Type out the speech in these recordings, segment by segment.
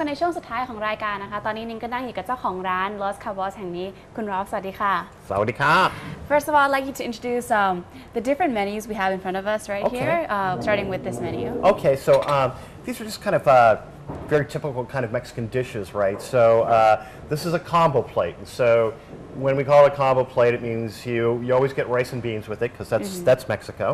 กันในช่วงสุดท้ายของรายการนะคะตอนนี้นิ้งก็นั่งอยู่กับเจ้าของร้าน LosCabos แห่งนี้คุณรอฟสวัสดีค่ะสวัสดีครับ First of all I'd like you to introduce the different menus we have in front of us right here starting with this menu Okay, so these are just kind of very typical kind of Mexican dishes, right? So this is a combo plate. And so when we call it a combo plate, it means you always get rice and beans with it because that's Mexico.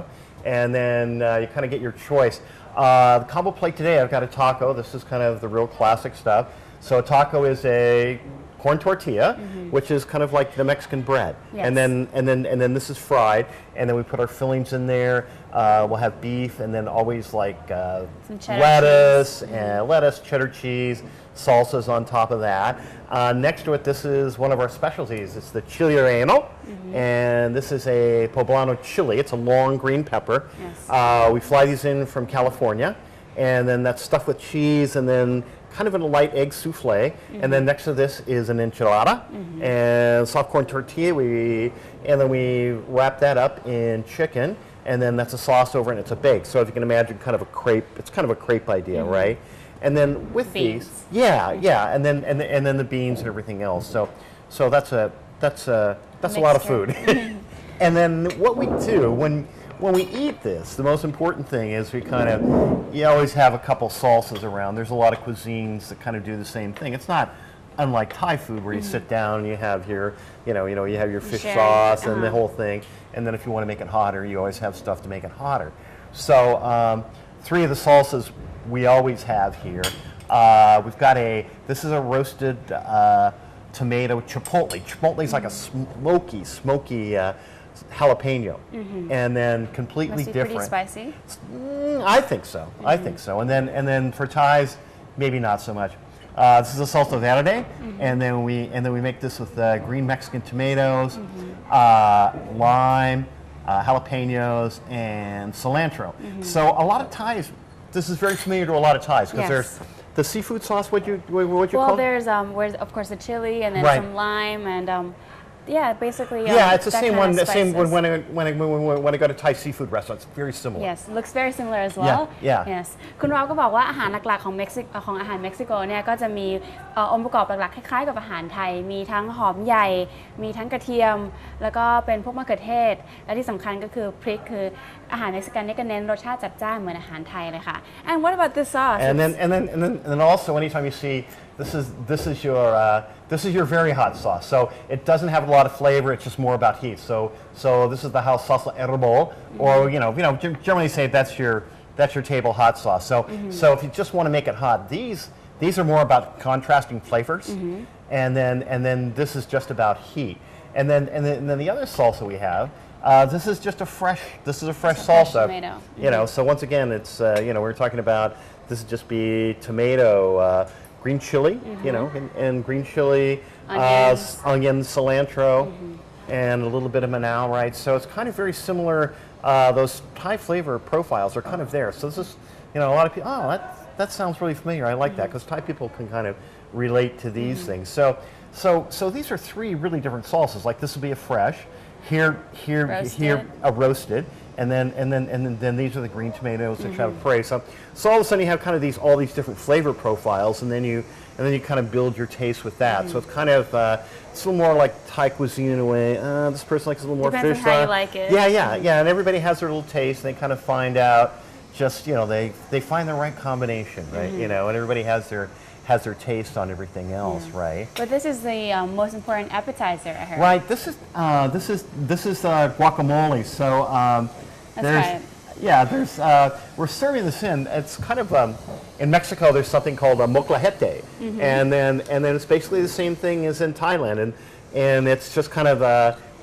And then you kind of get your choice. The combo plate today, I've got a taco. This is kind of the real classic stuff. So a taco is a corn tortilla, which is kind of like the Mexican bread. Yes. And then this is fried, and then we put our fillings in there. We'll have beef, and then always like lettuce, cheddar cheese, salsas on top of that. Next to it, this is one of our specialties. It's the chile relleno, and this is a poblano chili. It's a long green pepper. Yes. We fly these in from California, and then that's stuffed with cheese, and then kind of in a light egg souffle. And then next to this is an enchilada and soft corn tortilla. And then we wrap that up in chicken, and then that's a sauce over and it's a bake. So if you can imagine kind of a crepe, it's kind of a crepe idea, right? And then with beans. these, and then the beans and everything else. So that's a lot of food. And then what we do when we eat this, the most important thing is you always have a couple salsas around. There's a lot of cuisines that kind of do the same thing. It's not unlike Thai food where you sit down and you have your, you have your fish sauce and the whole thing. And then if you want to make it hotter, you always have stuff to make it hotter. So three of the salsas we always have here. We've got this is a roasted tomato chipotle. Chipotle is like a smoky jalapeno, and then completely Must be different. Pretty spicy. I think so. I think so. And then for Thais, maybe not so much. This is a salsa verde, and then we make this with green Mexican tomatoes, lime, jalapenos, and cilantro. So a lot of Thais. This is very familiar to a lot of Thais because there's the seafood sauce. What you call it? Well, there's of course the chili and then some lime and basically it's the same one. The same when I go to Thai seafood restaurants, very similar. Yes, looks very similar as well. Yes คุณรอฟก็บอกว่าอาหารหลักๆของอาหารเม็กซิโกเนี่ยก็จะมีองค์ประกอบหลักๆคล้ายๆกับอาหารไทยมีทั้งหอมใหญ่มีทั้งกระเทียมแล้วก็เป็นพวกมะเขือเทศและที่สำคัญก็คือพริกคืออาหารเม็กซิกันเนี่ยก็เน้นรสชาติจัดจ้านเหมือนอาหารไทยเลยค่ะ And what about this sauce? And then also anytime you see this is your very hot sauce. So it doesn't have a lot of flavor. It's just more about heat. So this is the house salsa herbal, or generally say that's your table hot sauce. So if you just want to make it hot, these are more about contrasting flavors, and then this is just about heat. And then the other salsa we have. This is a fresh salsa. Tomato. So once again, it's we're talking about this would just be tomato, green chili, and green chili, onions, cilantro, and a little bit of manao, right? So it's kind of very similar. Those Thai flavor profiles are kind of there. So this is, a lot of people. Oh, that sounds really familiar. I like that because Thai people can kind of relate to these things. So these are three really different salsas. Like this would be a fresh. Here, a roasted, and then these are the green tomatoes that have puree. So all of a sudden you have kind of all these different flavor profiles, and then you kind of build your taste with that. So it's kind of it's a little more like Thai cuisine in a way. This person likes a little more fish. Depends on how you like it. Yeah, and everybody has their little taste. And they kind of find out just they find the right combination, right? And everybody has their taste on everything else, right? But this is the most important appetizer, I heard. Right. This is guacamole. So we're serving this in. It's kind of in Mexico. There's something called a moclajete, and then it's basically the same thing as in Thailand, and it's just kind of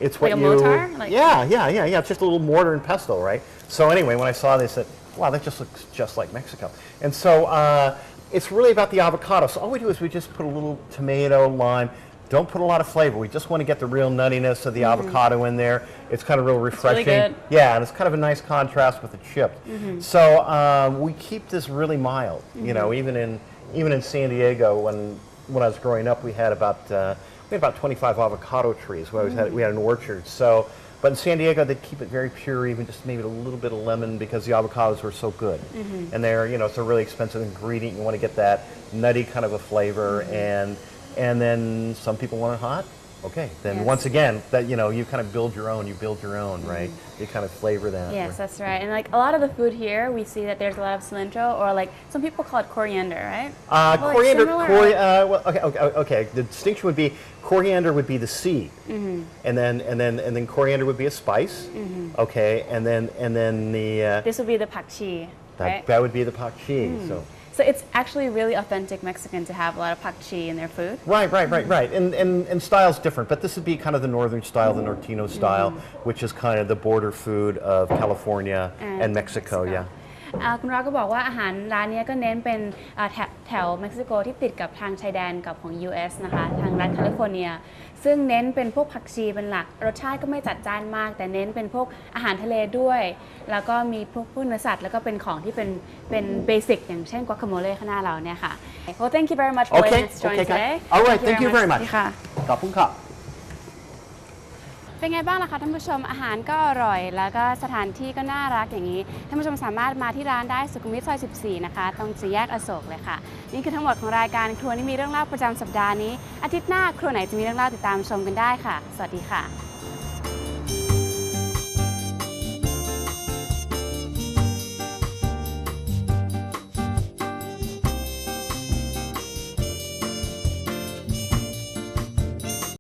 it's what like a mortar? It's just a little mortar and pestle, right? So anyway, when I saw this, I said, wow, that just looks just like Mexico, and so. It's really about the avocado. So all we do is we just put a little tomato, lime. Don't put a lot of flavor. We just want to get the real nuttiness of the avocado in there. It's kind of real refreshing. It's really good. Yeah, and it's kind of a nice contrast with the chipped. So we keep this really mild. Even in San Diego, when I was growing up, we had about 25 avocado trees. We had an orchard. So But in San Diego, they keep it very pure, even just maybe a little bit of lemon because the avocados were so good. And they're, it's a really expensive ingredient. You want to get that nutty kind of a flavor, and then some people want it hot. Okay, then once again, that you kind of build your own, right? You kind of flavor that. Yes, that's right. And like a lot of the food here, we see that there's a lot of cilantro, or like some people call it coriander, right? Coriander. Well, okay. The distinction would be coriander would be the seed, and then coriander would be a spice. Okay, and then the This would be the pak chi, right? that would be the pak chi. So it's actually really authentic Mexican to have a lot of pak chi in their food. Right. And style's different, but this would be kind of the northern style, the Nortino style, which is kind of the border food of California and Mexico. Yeah. คุณรอก็บอกว่าอาหารร้านนี้ก็เน้นเป็นแถวเม็กซิโกที่ติดกับทางชายแดนกับของ US นะคะทางรัฐแคลิฟอร์เนียซึ่งเน้นเป็นพวกผักชีเป็นหลักรสชาติก็ไม่จัดจ้านมากแต่เน้นเป็นพวกอาหารทะเลด้วยแล้วก็มีพวกเนื้อสัตว์แล้วก็เป็นของที่เป็นเบสิกอย่างเช่นกัวคาโมเล่ข้างหน้าเราเนี่ยค่ะ Well thank you very much for letting us join today. All right, thank you very much. ค่ะ ขอบคุณครับ เป็นไงบ้างล่ะคะท่านผู้ชมอาหารก็อร่อยแล้วก็สถานที่ก็น่ารักอย่างนี้ท่านผู้ชมสามารถมาที่ร้านได้สุขุมวิทซอย 14 นะคะตรงสี่แยกอโศกเลยค่ะนี่คือทั้งหมดของรายการครัวนี่มีเรื่องเล่าประจำสัปดาห์นี้อาทิตย์หน้าครัวไหนจะมีเรื่องเล่าติดตามชมกันได้ค่ะสวัสดีค่ะ